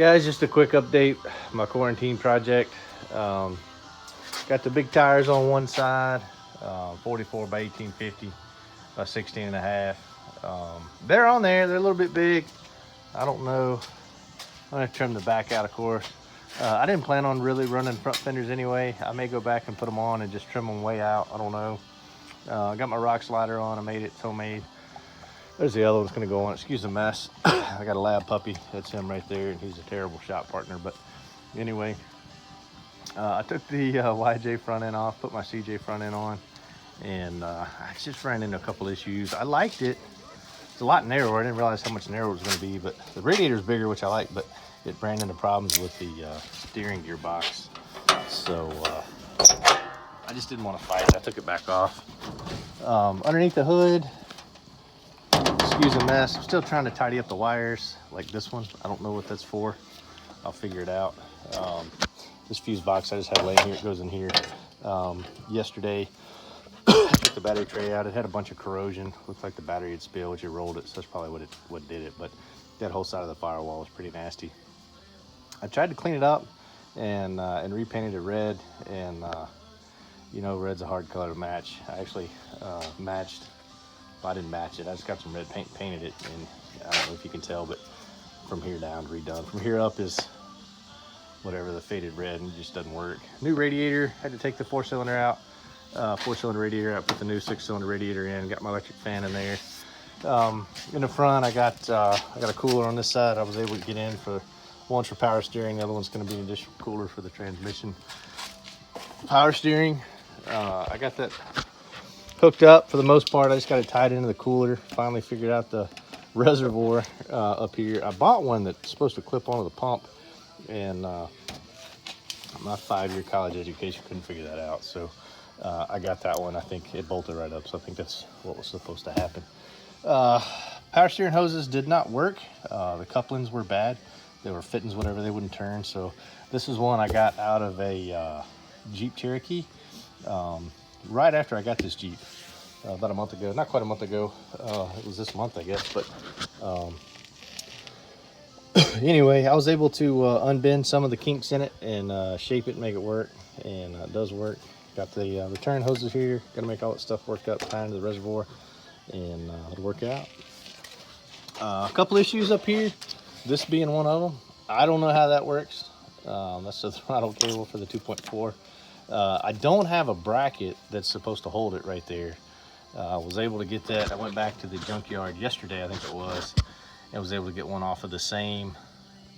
Guys, just a quick update. My quarantine project. Um, got the big tires on one side, 44 by 1850 by 16 and a half. They're on there. They're a little bit big. I don't know. I'm gonna trim the back out, of course. I didn't plan on really running front fenders anyway. I may go back and put them on and just trim them way out. I don't know. I got my rock slider on. I made it. It's homemade. There's the other one's gonna go on. Excuse the mess. I got a lab puppy. That's him right there, and he's a terrible shop partner. But anyway, I took the YJ front end off, put my CJ front end on, and I just ran into a couple issues. I liked it. It's a lot narrower. I didn't realize how much narrower it was gonna be, but the radiator's bigger, which I like, but it ran into problems with the steering gearbox. So I just didn't want to fight it. I took it back off. Underneath the hood, excuse the mess. I'm still trying to tidy up the wires, like this one. I don't know what that's for. I'll figure it out. This fuse box I just had laying here, it goes in here. Yesterday, I took the battery tray out. It had a bunch of corrosion. Looked like the battery had spilled, which it rolled it, so that's probably what did it. But that whole side of the firewall was pretty nasty. I tried to clean it up and repainted it red, and you know, red's a hard color to match. I actually matched. Well, I didn't match it. I just got some red paint, painted it, and I don't know if you can tell, but from here down, redone. From here up is whatever the faded red, and it just doesn't work. New radiator. Had to take the 4-cylinder out. 4-cylinder radiator out. Put the new 6-cylinder radiator in. Got my electric fan in there. In the front, I got a cooler on this side. I was able to get in for one's for power steering. The other one's going to be an additional cooler for the transmission. Power steering. I got that hooked up for the most part. I just got it tied into the cooler. Finally figured out the reservoir up here. I bought one that's supposed to clip onto the pump, and my 5-year college education couldn't figure that out. So I got that one. I think it bolted right up. So I think that's what was supposed to happen. Power steering hoses did not work. The couplings were bad. They were fittings, whatever, they wouldn't turn. So this is one I got out of a Jeep Cherokee. Right after I got this Jeep, about a month ago, not quite a month ago, it was this month, I guess, but anyway, I was able to unbend some of the kinks in it and shape it and make it work, and it does work. Got the return hoses here, got to make all that stuff work up, tie into the reservoir, and it'll work out. A couple issues up here, this being one of them. I don't know how that works. That's the throttle cable for the 2.4. I don't have a bracket that's supposed to hold it right there. I was able to get that. I went back to the junkyard yesterday, I think it was, and was able to get one off of the same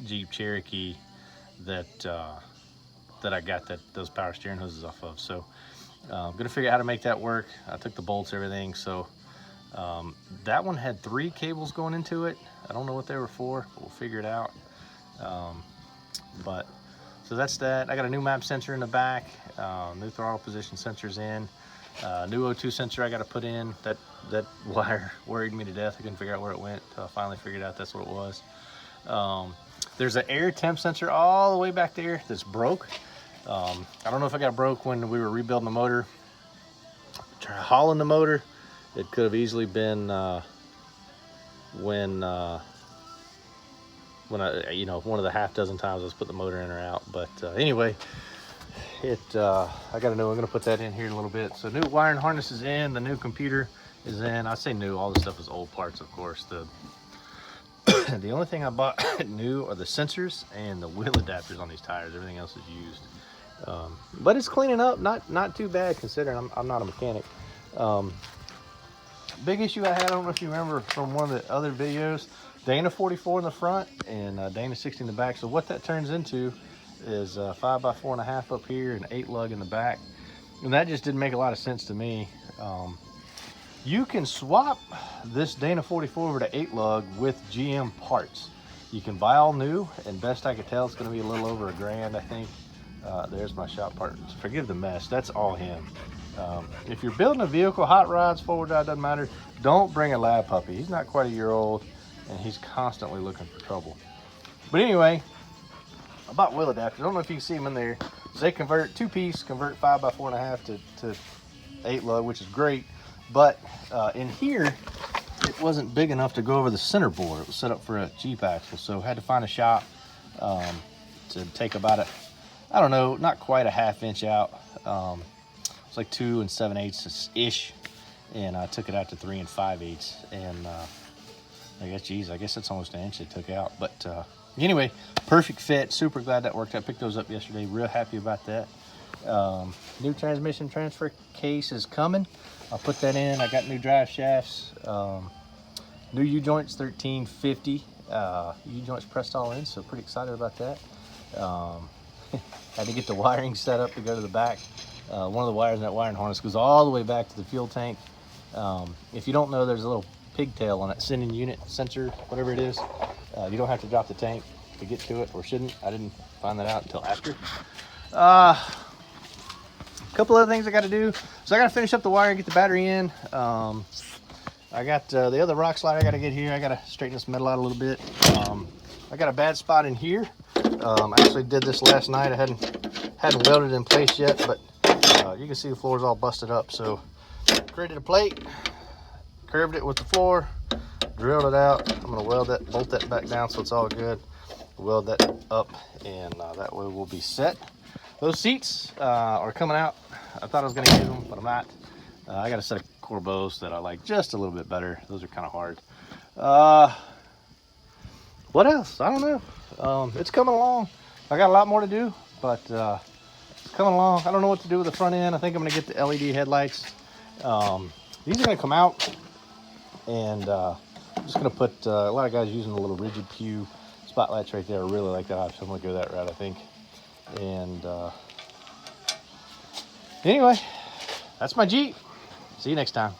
Jeep Cherokee that I got those power steering hoses off of. So I'm gonna figure out how to make that work. I took the bolts, everything. So that one had 3 cables going into it. I don't know what they were for, but we'll figure it out. So that's that. I got a new map sensor in the back, new throttle position sensors in, new O2 sensor I got to put in. That wire worried me to death. I couldn't figure out where it went until I finally figured out that's what it was. There's an air temp sensor all the way back there that's broke. I don't know if I got broke when we were rebuilding the motor, hauling the motor. It could have easily been when I, you know, one of the half dozen times I was putting the motor in or out. But anyway, I got to know, I'm going to put that in here in a little bit. So new wiring harness is in, the new computer is in. I say new, all this stuff is old parts, of course. The only thing I bought new are the sensors and the wheel adapters on these tires. Everything else is used. But it's cleaning up, not too bad considering I'm not a mechanic. Big issue I had, I don't know if you remember from one of the other videos, Dana 44 in the front and Dana 60 in the back. So what that turns into is 5 by 4.5 up here and 8 lug in the back. And that just didn't make a lot of sense to me. You can swap this Dana 44 over to 8 lug with GM parts. You can buy all new, and best I could tell, it's gonna be a little over $1,000, I think. There's my shop part. Forgive the mess, that's all him. If you're building a vehicle, hot rods, 4-wheel drive, doesn't matter, don't bring a lab puppy. He's not quite a year old, and he's constantly looking for trouble. But anyway, I bought wheel adapters. I don't know if you can see them in there. So they convert 2-piece, convert 5 by 4.5 to 8 lug, which is great. But in here, it wasn't big enough to go over the center board. It was set up for a Jeep axle, so I had to find a shop to take about I don't know, not quite a ½ inch out. It's like 2 7/8 ish, and I took it out to 3 5/8, and I guess that's almost an inch it took out. But anyway, perfect fit. Super glad that worked out. Picked those up yesterday. Real happy about that. New transmission transfer case is coming. I'll put that in. I got new drive shafts. New U-joints, 1350. U-joints pressed all in, so pretty excited about that. Had to get the wiring set up to go to the back. One of the wires in that wiring harness goes all the way back to the fuel tank. If you don't know, there's a little pigtail on that sending unit sensor, whatever it is. You don't have to drop the tank to get to it, or shouldn't. I didn't find that out until after. A couple other things I got to do. So I got to finish up the wire and get the battery in. I got the other rock slide I got to get here. I got to straighten this metal out a little bit. I got a bad spot in here. I actually did this last night. I hadn't welded in place yet, but you can see the floor is all busted up. So created a plate, curved it with the floor, drilled it out. I'm gonna weld that, bolt that back down so it's all good. Weld that up, and that way we'll be set. Those seats are coming out. I thought I was gonna use them, but I'm not. I got a set of Corbos that I like just a little bit better. Those are kind of hard. What else? I don't know. It's coming along. I got a lot more to do, but it's coming along. I don't know what to do with the front end. I think I'm gonna get the LED headlights. These are gonna come out, and I'm just gonna put a lot of guys using the little rigid pew spotlights right there. I really like that, so I'm gonna go that route, I think. And anyway, that's my Jeep. See you next time.